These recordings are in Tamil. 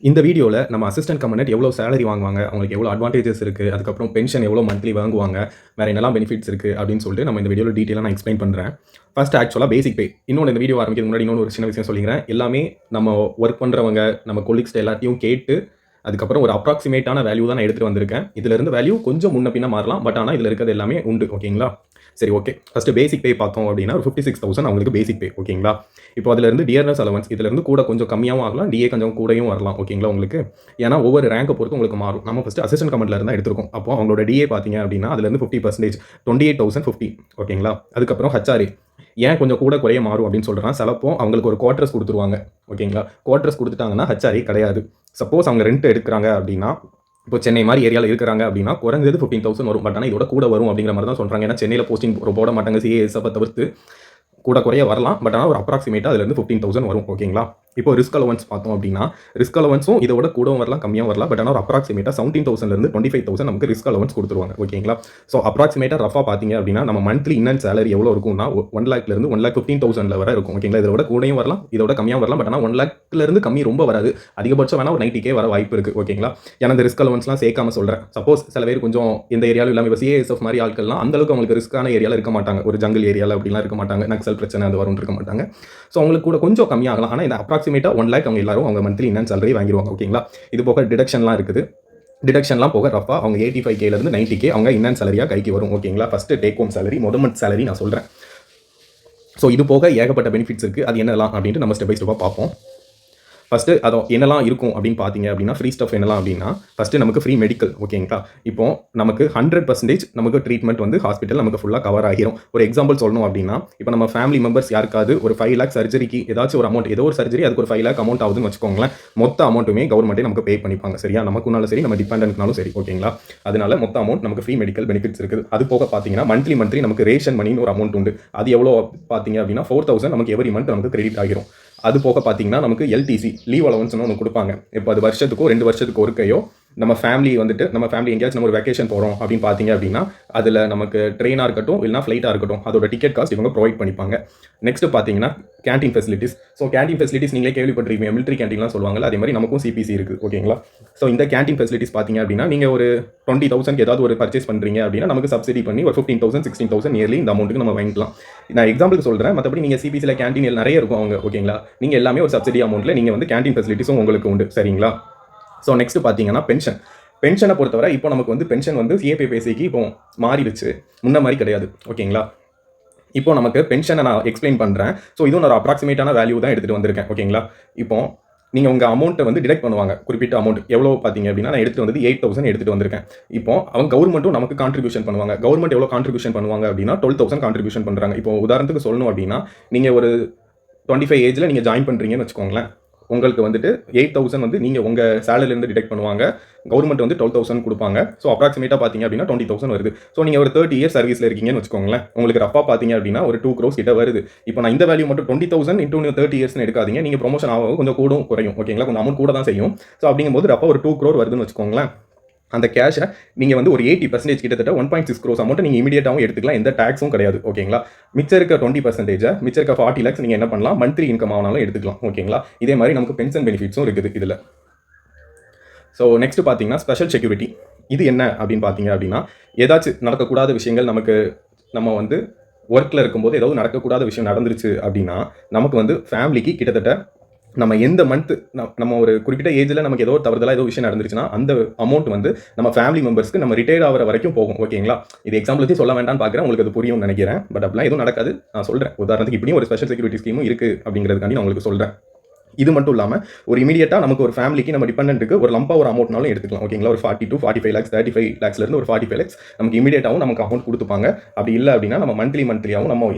இந்த வீடியோல நம்ம அசிஸ்டன்ட் கமாண்டன்ட் எவ்வளோ சேலரி வாங்குவாங்க, அவங்களுக்கு எவ்வளோ அட்வான்டேஜஸ் இருக்கு, அதுக்கப்புறம் பென்ஷன் எவ்வளோ மந்த்லி வாங்குவாங்க, வேற என்னலாம் பெனிஃபிட்ஸ் இருக்கு அப்படின்னு சொல்லிட்டு நம்ம இந்த வீடியோல டீட்டெயிலா நான் எக்ஸ்பிளைன் பண்றேன். ஃபர்ஸ்ட் ஆக்சுவலா பேசிக் பே. இன்னொன்னு இந்த வீடியோ ஆரம்பிக்கிறதுக்கு முன்னாடி இன்னொரு ஒரு சின்ன விஷயம் சொல்லிக்கிறேன். எல்லாமே நம்ம ஒர்க் பண்றவங்க, நம்ம கொலீக்ஸ்ட்ட எல்லாத்தையும் கேட்டு, அதுக்கப்புறம் ஒரு அப்ராக்ஸிமேட்டான வேல்யூ தான் நான் எடுத்துட்டு வந்திருக்கேன். இதுல இருந்து வேல்யூ கொஞ்சம் முன்ன பின்ன மாறலாம். பட் ஆனா இதுல இருக்கிறது எல்லாமே உண்டு. ஓகேங்களா? சரி, ஓகே. ஃபர்ஸ்ட் பேசிக் பே பார்த்தோம் அப்படின்னா ஒரு 56,000 அவங்களுக்கு பேசிக் பே. ஓகேங்களா? இப்போ அதுல இருந்து டியர்னஸ் அலவன்ஸ் இதுல இருந்து கூட கொஞ்சம் கம்மியாவும் ஆகலாம், டிஏ கொஞ்சம் கூடயும் வரலாம். ஓகேங்களா உங்களுக்கு? ஏன்னா ஒவ்வொரு ரேங்கை பொறுத்து உங்களுக்கு மாறும். நம்ம ஃபர்ஸ்ட் அசிஸ்டன்ட் கமாண்ட்ல இருந்தா எடுத்திருக்கோம். அப்போ அவங்களோட டிஏ பார்த்தீங்க அப்படின்னா அதுல இருந்து 50% 28,050. ஓகேங்களா? அதுக்கப்புறம் ஹச்ஆர்ஏ ஏன் கொஞ்சம் கூட குறைய மாறும் அப்படின்னு சொல்றேன். சிலப்போ அவங்களுக்கு ஒரு குவார்டர்ஸ் கொடுத்துருவாங்க. ஓகேங்களா? குவார்டர்ஸ் கொடுத்துட்டாங்கன்னா ஹச்ஆர்ஏ கிடையாது. சப்போஸ் அவங்க ரெண்ட் எடுக்கிறாங்க அப்படின்னா, இப்போ சென்னை மாதிரி ஏரியாவில் இருக்கிறாங்க அப்படின்னா குறைஞ்சது 15,000 வரும். பட் ஆனால் இதோட கூட வரும் அப்படிங்கிற மாதிரி தான் சொல்றாங்க. ஏன்னா சென்னையில் போஸ்டிங் போட மாட்டாங்க, சிஏஎஸ்எஃப் தவிர்த்து கூட குறைய வரலாம். பட் ஆனால் ஒரு அப்ராக்சிமேட்டாக அதுலேருந்து 15,000 வரும். ஓகேங்களா? இப்போ ரிஸ்க் அலவன்ஸ் பார்த்தோம் அப்படின்னா ரிஸ்க் அலவன்ஸும் இதோட கூடவும் வரலாம், கம்மியாக வரலாம். பட் ஆனால் ஒரு அப்ராக்சிமேட்டாக 17,000 25,000 நமக்கு ரிஸ்க் அலவன்ஸ் கொடுத்துருவாங்க. ஓகேங்களா? ஸோ அப்ராக்சிமேட்டாக ரஃபாக பார்த்தீங்க அப்படின்னா நம்ம மந்த்லி இன்னன் சேலரி எவ்வளோ இருக்கும்னா 1,00,000 1,15,000 வரை இருக்கும். ஓகேங்களா? இதோட கூடயும் வரலாம், இதோட கம்மியாக வரலாம். பட் ஆனால் 1,00,000 கம்மி ரொம்ப வராது. அதிகபட்சம் வேணா ஒரு 90K வர வாய்ப்பு இருக்குது. ஓகேங்களா? ஏன்னா இந்த ரிஸ்க் அலவன்ஸ்லாம் சேர்க்காம சொல்கிறேன். சப்போஸ் சில பேர் கொஞ்சம் இந்த ஏரியாவில் இல்லாமல் இப்போ சிஏஎஸ்எஃப் மாதிரி ஆட்கள்லாம் அந்தளவுக்கு அவங்களுக்கு ரிஸ்க்கான ஏரியாவில் இருக்க மாட்டாங்க. ஒரு ஜங்கிள் ஏரியாவில் அப்படிலாம் இருக்க மாட்டாங்க. நக்சல் பிரச்சனை அது வரும்னு இருக்க மாட்டாங்க. ஸோ அவங்களுக்கு கூட கொஞ்சம் கம்மியாகலாம். ஆனால் இந்த அப்ராக்சிமேட்டாக 1,00,000 அவங்க எல்லாரும் அவங்க மந்த்லி இன்னன் சேலரி வாங்கிடுவாங்க. ஓகேங்களா? இது போக டிடக்ஷன்லாம் இருக்குது. டிடக்ஷன்லாம் போக ரஃபா அவங்க 85Kலேருந்து 90K அவங்க இன்னன் சேலரியாக கைக்கு வரும். ஓகேங்களா? ஃபர்ஸ்ட் டேக் ஹோம் சேலரி, மொதல் சேலரி நான் சொல்கிறேன். ஸோ இது போக ஏகப்பட்ட பெனிஃபிட்ஸ் இருக்குது. அது என்னலாம் அப்படின்ட்டு நம்ம ஸ்டெப் பை ஸ்டெப்பாக பார்ப்போம். ஃபஸ்ட்டு அதை என்னெல்லாம் இருக்கும் அப்படின்னு பார்த்தீங்க அப்படின்னா ஃப்ரீ ஸ்டஃப் என்னலாம் அப்படின்னா ஃபஸ்ட்டு நமக்கு ஃப்ரீ மெடிக்கல். ஓகேங்களா? இப்போ நமக்கு 100% நமக்கு ட்ரீட்மெண்ட் வந்து ஹாஸ்பிட்டல் நமக்கு ஃபுல்லாக கவர் ஆகிரும். ஒரு எக்ஸாம்பிள் சொல்லணும் அப்படின்னா இப்போ நம்ம ஃபேமிலி மெம்பர்ஸ் யாருக்காவது ஒரு 5 lakh சர்ஜரிக்கு ஏதாச்சும் ஒரு அமௌண்ட், ஏதோ ஒரு சர்ஜரி அதுக்கு ஒரு 5 lakh அமௌண்ட் ஆகுதுன்னு வச்சுக்கோங்களேன். மொத்த அமௌண்ட்டுமே கவர்மெண்ட்டே நமக்கு பே பண்ணிப்பாங்க. சரியா? நமக்குனாலும் சரி, நம்ம டிபெண்டன்ட்னாலும் சரி. ஓகேங்களா? அதனால மொத்த அமௌண்ட் நமக்கு ஃப்ரீ மெடிக்கல் பெனிஃபிட்ஸ் இருக்குது. அது போக பார்த்தீங்கன்னா மந்த்லி நமக்கு ரேஷன் மணின்னு ஒரு அமௌண்ட் உண்டு. அது எவ்வளோ பார்த்தீங்க அப்படின்னா 4,000 நமக்கு எவரி மந்த் நமக்கு கிரெடிட் ஆகிரும். அது போக பார்த்தீங்கன்னா நமக்கு எல்டிசி லீவ் அலவன்ஸ்னு ஒன்று கொடுப்பாங்க. இப்போ அது வருஷத்துக்கோ 2 வருஷத்துக்கு ஒருக்கையோ நம்ம ஃபேமிலி எங்கேயாச்சும் நம்ம ஒரு வெக்கேஷன் போகிறோம் அப்படின்னு பார்த்தீங்க அப்படின்னா அதில் நமக்கு ட்ரெயினாக இருக்கட்டும் இல்லைனா ஃப்ளைட்டாக இருக்கட்டும் அதோட டிக்கெட் காஸ்ட் இவங்க ப்ரொவைட் பண்ணிப்பாங்க. நெக்ஸ்ட் பார்த்தீங்கன்னா canteen facilities. So canteen facilities நீங்களே கேள்விப்பட்டிருக்கீங்க, மிலிட்ரி கேண்டீன்லாம் சொல்லுவாங்கல்ல, அதே மாதிரி நமக்கும் சிபிசி இருக்குது. ஓகேங்களா? ஸோ இந்த கேண்டீன் ஃபெசிலிட்டிஸ் பார்த்தீங்க அப்படின்னா நீங்கள் ஒரு 20,000 ஏதாவது ஒரு பர்ச்சேஸ் பண்ணுறீங்க அப்படின்னா நமக்கு சப்சிடி பண்ணி ஒரு 15,000 16,000 இயர்லி இந்த அமௌண்ட்டுக்கு நம்ம வாங்கிக்கலாம். நான் எக்ஸாம்பிளுக்கு சொல்கிறேன். மற்றபடி நீங்கள் சிபிசியில் கேண்டீன் நிறைய இருக்கும் அவங்க. ஓகேங்களா? நீங்கள் எல்லாமே ஒரு சப்சிடி அமௌண்ட்டில் நீங்கள் வந்து கேண்டீன் ஃபெசிலிட்டிஸும் உங்களுக்கு உண்டு. சரிங்களா? ஸோ நெக்ஸ்ட் பார்த்தீங்கன்னா பென்ஷனை பொறுத்தவரை இப்போ நமக்கு வந்து பென்ஷன் வந்து சிஏபி பேசிக்கு இப்போ மாறிடுச்சு, முன்ன மாதிரி கிடையாது. ஓகேங்களா? இப்போ நமக்கு பென்ஷனை நான் எக்ஸ்பிளைன் பண்ணுறேன். ஸோ இதுவும் ஒரு அப்ராக்சிமேட்டான வேல்யூ தான் எடுத்துகிட்டு வந்திருக்கேன். ஓகேங்களா? இப்போ நீங்கள் உங்கள் அமௌண்ட்டை வந்து டிடெக்ட் பண்ணுவாங்க. குறிப்பிட்ட அமௌண்ட் எவ்வளோ பார்த்தீங்க அப்படின்னா நான் எடுத்துகிட்டு வந்து 8,000 எடுத்துகிட்டு வந்திருக்கேன். இப்போ அவங்க கவர்மெண்ட்டும் நமக்கு கான்ட்ரிபியூஷன் பண்ணுவாங்க. கவர்மெண்ட் எவ்வளோ கான்ட்ரிபியூஷன் பண்ணுவாங்க அப்படின்னா 12,000 கான்ட்ரிபியூஷன் பண்ணுறாங்க. இப்போ உதாரணத்துக்கு சொல்லணும் அப்படின்னா நீங்கள் ஒரு 25 ஏஜில் நீங்கள் ஜாயின் பண்ணுறீங்கன்னு வச்சுக்கோங்களேன். உங்களுக்கு வந்துட்டு 8,000 வந்து நீங்கள் உங்கள் சேலரிலேருந்து டிடெக்ட் பண்ணுவாங்க. கவர்மெண்ட் வந்து 12,000 கொடுப்பாங்க. ஸோ அப்ராக்சிமேட்டாக பார்த்தீங்க அப்படின்னா 20,000 வருது. ஸோ நீங்கள் ஒரு 30 இயர்ஸ் சர்வீஸில் இருக்கீங்கன்னு வச்சுக்கோங்களேன். உங்களுக்கு ரஃபாக பார்த்தீங்க அப்படின்னா ஒரு 2 crores கிட்ட வருது. இப்போ நான் இந்த வேல்யூ மட்டும் 20,000 இன்டூ 30 இயர்ஸ்னு எடுக்காதீங்க. நீங்கள் ப்ரொமோஷன் ஆக கொஞ்சம் கூடும் குறையும். ஓகேங்களா? கொஞ்சம் அமௌண்ட் கூட தான் செய்யும். ஸோ அப்படிங்கும்போது ரஃபாக ஒரு 2 crore வருதுன்னு வச்சுக்கோங்களேன். அந்த கேஷை நீங்கள் வந்து ஒரு 80% கிட்டத்தட்ட 1.6 crores அமௌண்ட்டை நீங்கள் இமீடியட்டாகவும் எடுத்துக்கலாம். எந்த டேக்ஸும் கிடையாது. ஓகேங்களா? மிச்சம் இருக்க 20%, மிச்சம் இருக்க 40 lakhs நீங்கள் என்ன பண்ணலாம், மந்த்லி இன்கம் ஆனாலும் எடுத்துக்கலாம். ஓகேங்களா? இதே மாதிரி நமக்கு பென்ஷன் பெனிஃபிட்ஸும் இருக்குது இதில். ஸோ நெக்ஸ்ட் பார்த்தீங்கன்னா ஸ்பெஷல் செக்யூரிட்டி. இது என்ன அப்படின்னு பார்த்தீங்க அப்படின்னா ஏதாச்சும் நடக்கக்கூடாத விஷயங்கள் நம்ம வந்து ஒர்க்கில் இருக்கும்போது ஏதாவது நடக்கக்கூடாத விஷயம் நடந்துருச்சு அப்படின்னா நமக்கு வந்து ஃபேமிலிக்கு கிட்டத்தட்ட நம்ம எந்த மந்த் நம்ம ஒரு குறிப்பிட்ட ஏஜில் நமக்கு ஏதோ தவறுதலாக ஏதோ விஷயம் நடந்துருச்சுன்னா அந்த அமௌண்ட் வந்து நம்ம ஃபேமிலி மெம்பர்ஸ்க்கு நம்ம ரிட்டையர் ஆகிற வரைக்கும் போகும். ஓகேங்களா? இது எக்ஸாம்பிளுக்கு சொல்ல வேண்டாம்னு பார்க்குறேன், உங்களுக்கு அது புரியும்னு நினைக்கிறேன். பட் அப்படிலாம் எதுவும் நடக்காது, நான் சொல்கிறேன். உதாரணத்துக்கு இப்படியும் ஒரு ஸ்பெஷல் செக்யூரிட்டி ஸ்கீமும் இருக்குது அப்படிங்கிறதுக்காண்டி நான் உங்களுக்கு சொல்கிறேன். இது மட்டும் இல்லாமல் ஒரு இமீடியட்டாக நமக்கு ஒரு ஃபேமிலிக்கு நம்ம டிபெண்டன்ட்டுக்கு ஒரு லம்பாக ஒரு அமௌண்ட்னாலும் எடுத்துக்கலாம். ஓகேங்களா? ஒரு 40 to 45 lakhs 35 lakhsலேருந்து ஒரு 45 lakhs நமக்கு இமீடியட்டாகவும் நமக்கு அமௌண்ட் கொடுத்துப்பாங்க. அப்படி இல்லை அப்படின்னா நம்ம மந்த்லியாகவும்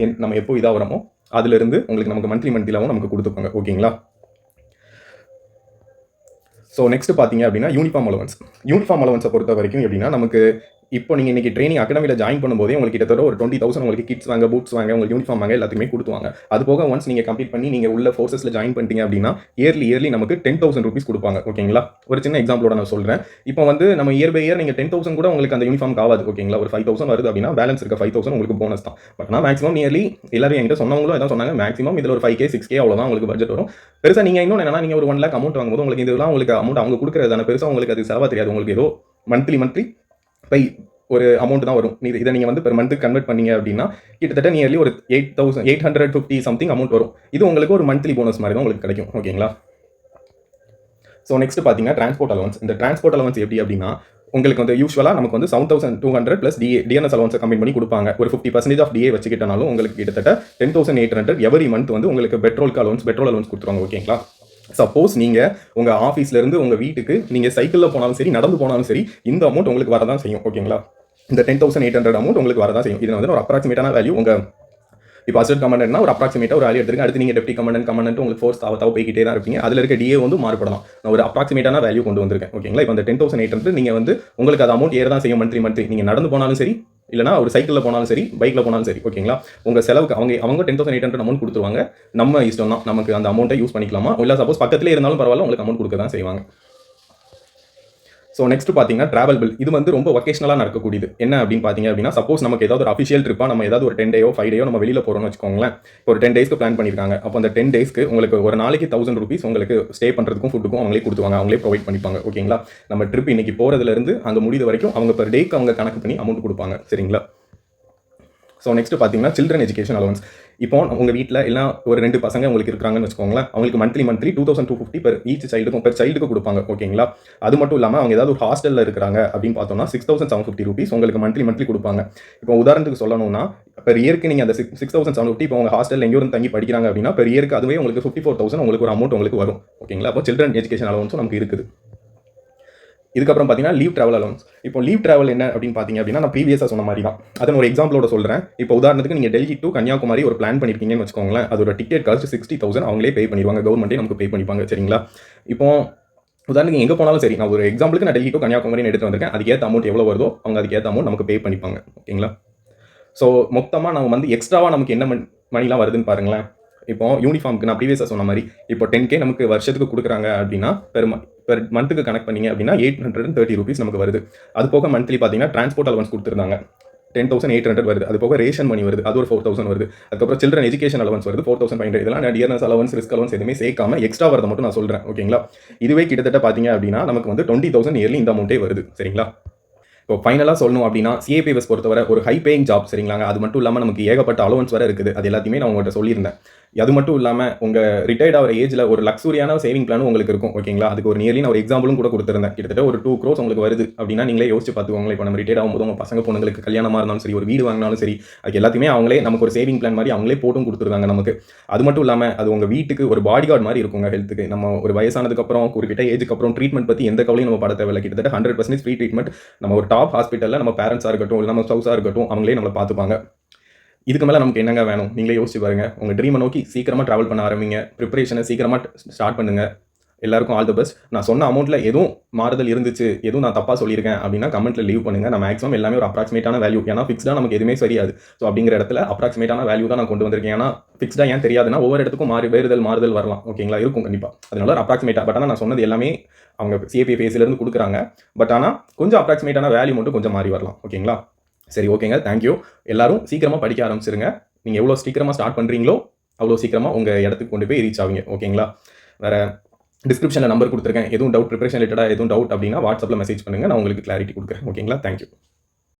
நம்ம எப்போ இதாக வரமோ அதுலேருந்து உங்களுக்கு நமக்கு மந்த்லியாகவும் நமக்கு கொடுத்துப்பாங்க. ஓகேங்களா? ஸோ நெக்ஸ்ட் பார்த்தீங்க அப்படின்னா யூனிஃபார்ம் அலவன்ஸை பொறுத்த வரைக்கும் எப்படின்னா நமக்கு இப்போ நீங்கள் இன்றைக்கி ட்ரைனிங் அகாடமியில் ஜாயின் பண்ணும்போதே உங்களுக்கு கிட்டத்தட்ட ஒரு 20,000 உங்களுக்கு கிட்ஸ் வாங்க, பூட்ஸ் வாங்க, உங்களுக்கு யூனிஃபார்ம் வாங்க, எல்லாத்துக்குமே கொடுத்துவாங்க. அது போக ஒன்ஸ் நீங்கள் கம்ப்ளீட் பண்ணி நீங்கள் உள்ள ஃபோர்ஸஸில் ஜாயின் பண்ணிட்டீங்க அப்படின்னா இயர்லி நமக்கு 10,000 rupees கொடுப்பாங்க. ஓகேங்களா? ஒரு சின்ன எக்ஸாம்பிளோட நான் சொல்கிறேன். இப்போ வந்து நம்ம இயர் பை இயர் நீங்கள் 10,000 கூட உங்களுக்கு அந்த யூனிஃபார்ம் ஆகாது. ஓகேங்களா? ஒரு 5,000 வருது அப்படின்னா பேலன்ஸ் இருக்க 5,000 உங்களுக்கு போனஸ் தான். பட் ஆனால் மேக்ஸிமம் நியர்லி எல்லாரும் என்கிட்ட சொன்னவங்களும் எதாவது சொன்னாங்க, மேக்ஸிமம் இதில் ஒரு 5K 6K அவ்வளோதான் உங்களுக்கு பட்ஜெட் வரும். பெருசாக நீங்கள் இன்னொன்று என்னன்னா நீங்கள் ஒரு 1 lakh அமௌண்ட் வாங்கும்போது உங்களுக்கு இதெல்லாம் உங்களுக்கு அமௌண்ட் அவங்க கொடுக்குறது தானே, பெருசாக உங்களுக்கு அது செலவாக தெரியாது. உங்களுக்கு ஏதோ மந்த்லி பை ஒரு அமௌண்ட் தான் வரும். இதை நீங்கள் வந்து பெர் மந்த்துக்கு கன்வெர்ட் பண்ணீங்க அப்படின்னா கிட்டத்தட்ட நியர்லி ஒரு 8,850 சம்திங் அமௌண்ட் வரும். இது உங்களுக்கு ஒரு மந்த்லி போனஸ் மாதிரி தான் உங்களுக்கு கிடைக்கும். ஓகேங்களா? ஸோ நெக்ஸ்ட் பார்த்தீங்கன்னா டிரான்ஸ்போர்ட் அலவன்ஸ். இந்த டிரான்ஸ்போர்ட் அலவன்ஸ் எப்படி அப்படின்னா உங்களுக்கு வந்து யூஸ்வலாக நமக்கு வந்து 7,200 ப்ளஸ் டிஎன்எஸ் அலவன்ஸை கம்பைன் பண்ணி கொடுப்பாங்க. ஒரு 50% ஆஃப் டிஏ வச்சுக்கிட்டனாலும் உங்களுக்கு கிட்டத்தட்ட 10,800 எவரி மந்த் வந்து உங்களுக்கு பெட்ரோல் அலவன்ஸ் கொடுத்துருவாங்க. ஓகேங்களா? சப்போஸ் நீங்கள் உங்கள் ஆஃபீஸ்லேருந்து உங்கள் வீட்டுக்கு நீங்கள் சைக்கிளில் போனாலும் சரி, நடந்து போனாலும் சரி, இந்த அமௌண்ட் உங்களுக்கு வரதான் செய்யும். ஓகேங்களா? இந்த 10,800 அமௌண்ட் உங்களுக்கு வரதான் செய்யும். இது வந்து ஒரு அப்ராக்சிமேட்டான வேல்யூ. உங்கள் இப்போ அசிஸ்டன்ட் கமாண்டன்ட்னா ஒரு அப்ராக்சிமேட்டாக ஒரு வேல்யூ எடுத்துருக்கு. அடுத்து நீங்கள் டெப்டி கமாண்டன்ட் உங்களுக்கு ஃபோர்ஸ் தாவ போய்கிட்டே தான் இருப்பீங்க. அதில் இருக்க டிஏ வந்து மாறுபடலாம். நான் ஒரு அப்ராக்சிமேட்டான வேல்யூ கொண்டு வந்திருக்கேன். ஓகேங்களா? இப்போ அந்த 10,800 நீங்கள் வந்து உங்களுக்கு அது அமௌண்ட் ஏற தான் செய்யும் மந்த்லி. நீங்கள் நடந்து போனாலும் சரி, இல்லைனா ஒரு சைக்கிளில் போனாலும் சரி, பைக்கில் போனாலும் சரி. ஓகேங்களா? உங்கள் செலவுக்கு அவங்க 10,800 அமௌண்ட் கொடுத்துருவாங்க. நம்ம இஷ்டம் தான், நமக்கு அந்த அமௌண்ட்டை யூஸ் பண்ணிக்கலாமா, இல்லை சப்போஸ் பக்கத்திலே இருந்தாலும் பரவாயில்ல, உங்களுக்கு அமௌண்ட் கொடுக்க தான் செய்வாங்க. ஸோ நெக்ஸ்ட் பார்த்தீங்கன்னா ட்ராவல் பில். இது வந்து ரொம்ப ஒகேஷனலாக நடக்கக்கூடியது. என்ன அப்படின்னு பார்த்தீங்க அப்படின்னா சப்போஸ் நமக்கு ஏதாவது ஒரு அஃபிஷியல் ட்ரிப்பாக நம்ம ஏதாவது ஒரு 10 டேயோ 5 டேயோ நம்ம வெளியில் போகிறோம்னு வச்சுக்கோங்களேன். இப்போ ஒரு 10 டேஸ்க்கு பிளான் பண்ணியிருக்காங்க. அப்போ அந்த 10 டேஸ்க்கு உங்களுக்கு ஒரு நாளைக்கு 1,000 rupees உங்களுக்கு ஸ்டே பண்ணுறதுக்கும் ஃபுட்டுக்கும் அவங்களே கொடுத்துவாங்க, அவங்களே ப்ரொவைட் பண்ணிப்பாங்க. ஓகேங்களா? நம்ம ட்ரிப் இன்னைக்கு போகிறதுலேருந்து அங்கே முடித வரைக்கும் அவங்க per டேக்கு அவங்க கணக்கு பண்ணி அமௌண்ட் கொடுப்பாங்க. சரிங்களா? ஸோ நெக்ஸ்ட் பார்த்தீங்கன்னா சில்ட்ரன் எஜுகேஷன் அலவன்ஸ். இப்போ உங்கள் வீட்டில் எல்லாம் ஒரு 2 பசங்க உங்களுக்கு இருக்காங்கன்னு வச்சுக்கோங்களேன். அவங்களுக்கு மந்த்லி 2,250 per ஈச் சைல்டுக்கு கொடுப்பாங்க. ஓகேங்களா? அது மட்டும் இல்லாமல் அவங்க ஏதாவது ஒரு ஹாஸ்டலில் இருக்கிறாங்க அப்படின்னு பார்த்தோம்னா 6,750 rupees உங்களுக்கு மந்த்லி கொடுப்பாங்க. இப்போ உதாரணத்துக்கு சொல்லணும்னா per இயருக்கு நீங்கள் அந்த 6,750 இப்போ உங்கள் ஹாஸ்டலில் எங்கேயோ இருந்து தங்கி படிக்கிறாங்க அப்படின்னா per இயருக்கு அதுவே உங்களுக்கு 54,000 உங்களுக்கு ஒரு அமௌண்ட் உங்களுக்கு வரும். ஓகேங்களா? அப்போ சில்ட்ரன் எஜுகேஷன் அலவன்ஸும் நமக்கு இருக்குது. இதுக்கப்புறம் பார்த்தீங்கன்னா லீவ் ட்ராவல் அலவன்ஸ். இப்போ லீவ் ட்ராவல் என்ன அப்படின்னு பார்த்தீங்க அப்படின்னா நான் ப்ரீவியஸாக சொன்ன மாதிரி தான். அதை ஒரு எக்ஸாம்பிளோட சொல்கிறேன். இப்போ உதாரணத்துக்கு நீங்கள் டெல்லி டு கன்னியாகுமரி ஒரு பிளான் பண்ணியிருக்கீங்கன்னு வச்சுக்கோங்களேன். அதோட டிக்கெட் காஸ்ட் 60,000 அவங்களே பே பண்ணிடுவாங்க. கவர்மெண்ட்டே நமக்கு பே பண்ணிப்பாங்க. சரிங்களா? இப்போ உதாரணத்துக்கு எங்கே போனாலும் சரி, நான் ஒரு எக்ஸாம்பிளுக்கு நான் டெல்லி டு கன்னியாகுமரின்னு எடுத்து வந்திருக்கேன். அதுக்கேற்ற அமௌண்ட் எவ்வளோ வருதோ அவங்க அதுக்கேற்ற அமௌண்ட் நமக்கு பே பண்ணிப்பாங்க. ஓகேங்களா? ஸோ மொத்தமாக நம்ம வந்து எக்ஸ்ட்ராவாக நமக்கு என்ன மணிலாம் வருதுன்னு பாருங்களேன். இப்போ யூனிஃபார்முக்கு நான் ப்ரீவியஸாக சொன்ன மாதிரி இப்போ 10K நமக்கு வருஷத்துக்கு கொடுக்குறாங்க அப்படின்னா பெர் மந்த்துக்கு கனெக்ட் பண்ணிங்க அப்படின்னா 830 rupees நமக்கு வருது. அது போக மந்த்லி பார்த்தீங்கன்னா டிரான்ஸ்போர்ட் அலவன்ஸ் கொடுத்துருந்தாங்க 10,800 வருது. அது போக ரேஷன் மணி வருது, அது ஒரு 4,000 வருது. அதுக்கப்புறம் சில்ட்ரன் எஜுகேஷன் அலவன்ஸ் வருது 4,500. இதெல்லாம் டியர்னஸ் அலவன்ஸ், ரிஸ்க் அலவன்ஸ் எதுவுமே சேர்க்காம எக்ஸ்ட்ரா வரதை மட்டும் நான் சொல்கிறேன். ஓகேங்களா? இதுவே கிட்டத்தட்ட பார்த்தீங்க அப்படின்னா நமக்கு வந்து 20,000 இயர்லி இந்த அமௌண்ட்டே வருது. சரிங்களா? இப்போ ஃபைனலாக சொல்லணும் அப்படின்னா சிஏபிஎஸ் பொறுத்தவரை ஒரு ஹை பேயிங் ஜாப். சரிங்களாங்க? அது மட்டும் இல்லாமல் நமக்கு ஏகப்பட்ட அலவன்ஸ் வர இருக்குது. அது எல்லாத்தையுமே நான் உங்கள்கிட்ட சொல்லியிருந்தேன். அது மட்டும் இல்லாமல் உங்கள் ரிட்டையர்ட் ஆகிற ஏஜில் ஒரு லக்ஸூரியான சேவிங் பிளானும் உங்களுக்கு இருக்கும். ஓகேங்களா? அதுக்கு ஒரு நியர்லி நான் ஒரு எக்ஸாம்பிளும் கூட கொடுத்துருந்தேன். கிட்டத்தட்ட ஒரு 2 crores உங்களுக்கு வருது அப்படின்னா நீங்களே யோசிச்சு பார்த்துக்கோங்களேன். இப்போ நம்ம ரிட்டையர்ட் ஆகும்போது உங்கள் பசங்க பொண்ணுங்களுக்கு கல்யாணமாக இருந்தாலும் சரி, ஒரு வீடு வாங்கினாலும் சரி, அதுக்கு எல்லாத்தையுமே அவங்களே நமக்கு ஒரு சேவிங் பிளான் மாதிரி அவங்களே போட்டும் கொடுத்துருக்காங்க நமக்கு. அது மட்டும் இல்லாமல் அது உங்கள் வீட்டுக்கு ஒரு பாடி கார்டு மாதிரி இருக்குங்க ஹெல்த்துக்கு. நம்ம ஒரு வயசானதுக்கப்புறம் குறிப்பிட்ட ஏஜுக்கு அப்புறம் ட்ரீட்மெண்ட் பற்றி எந்த கவலையும் நம்ம பட தேவையில்லை. கிட்டத்தட்ட 100% ஃப்ரீ ட்ரீட்மெண்ட். நம்ம ஒரு டாப் ஹாஸ்பிட்டலில் நம்ம பேரண்ட்ஸாக இருக்கட்டும், இல்லை நம்ம ஸ்பவுஸாக இருக்கட்டும், அவங்களே நம்மளை பார்த்துப்பாங்க. இதுக்கு மேலே நமக்கு என்னங்க வேணும்? நீங்களே யோசிச்சு பாருங்க. உங்கள் ட்ரீமை நோக்கி சீக்கிரமாக ட்ராவல் பண்ண ஆரம்பிங்க. ப்ரிப்பரேஷனை சீக்கிரமாக ஸ்டார்ட் பண்ணுங்கள். எல்லாருக்கும் ஆல் தி பெஸ்ட். நான் சொன்ன அமௌண்ட்டில் எதுவும் மாறுதல் இருந்துச்சு, எதுவும் நான் தப்பாக சொல்லியிருக்கேன் அப்படின்னா கமெண்ட்டில் லீவ் பண்ணுங்கள். நான் மேக்ஸிமம் எல்லாமே ஒரு அப்ராக்சிமேட்டான வேல்யூ, ஏன்னா ஃபிக்ஸ்டாக நமக்கு எதுவுமே சரியாது. ஸோ அப்படிங்கிற இடத்துல அப்ராக்சிமேட்டான வேல்யூ தான் நான் கொண்டு வந்திருக்கேன். ஏன்னா ஃபிக்ஸ்டாக ஏன் தெரியாதுன்னா ஒவ்வொரு இடத்துக்கும் மாறுதல் வரலாம். ஓகேங்களா? இருக்கும் கண்டிப்பாக. அதனால ஒரு அப்ராக்சிமேட்டாக. பட் ஆனால் நான் சொன்னது எல்லாமே அவங்க சிஏபிஎஃப்லேருந்து கொடுக்குறாங்க. பட் ஆனால் கொஞ்சம் அப்ராக்சிமேட்டான வேல்யூ மட்டும் கொஞ்சம் மாறி வரலாம். ஓகேங்களா? சரி, ஓகேங்க. தேங்க்யூ. எல்லாரும் சீக்கிரமாக படிக்க ஆரம்பிச்சிருங்க. நீங்கள் எவ்வளோ சீக்கிரமாக ஸ்டார்ட் பண்ணுறீங்களோ அவ்வளோ சீக்கிரமாக உங்கள் இடத்துக்கு கொண்டு போய் ரீச் ஆவீங்க. ஓகேங்களா? வேறு டிஸ்கிரிப்ஷனில் நம்பர் கொடுத்துருக்கேன். எதுவும் டவுட், ப்ரிப்பரேஷன் ரிலேட்டடாக எதுவும் டவுட் அப்படின்னா வாட்ஸ்அப்பில் மெசேஜ் பண்ணுங்கள். நான் உங்களுக்கு கிளாரிட்டி கொடுக்குறேன். ஓகேங்களா? தேங்க்யூ.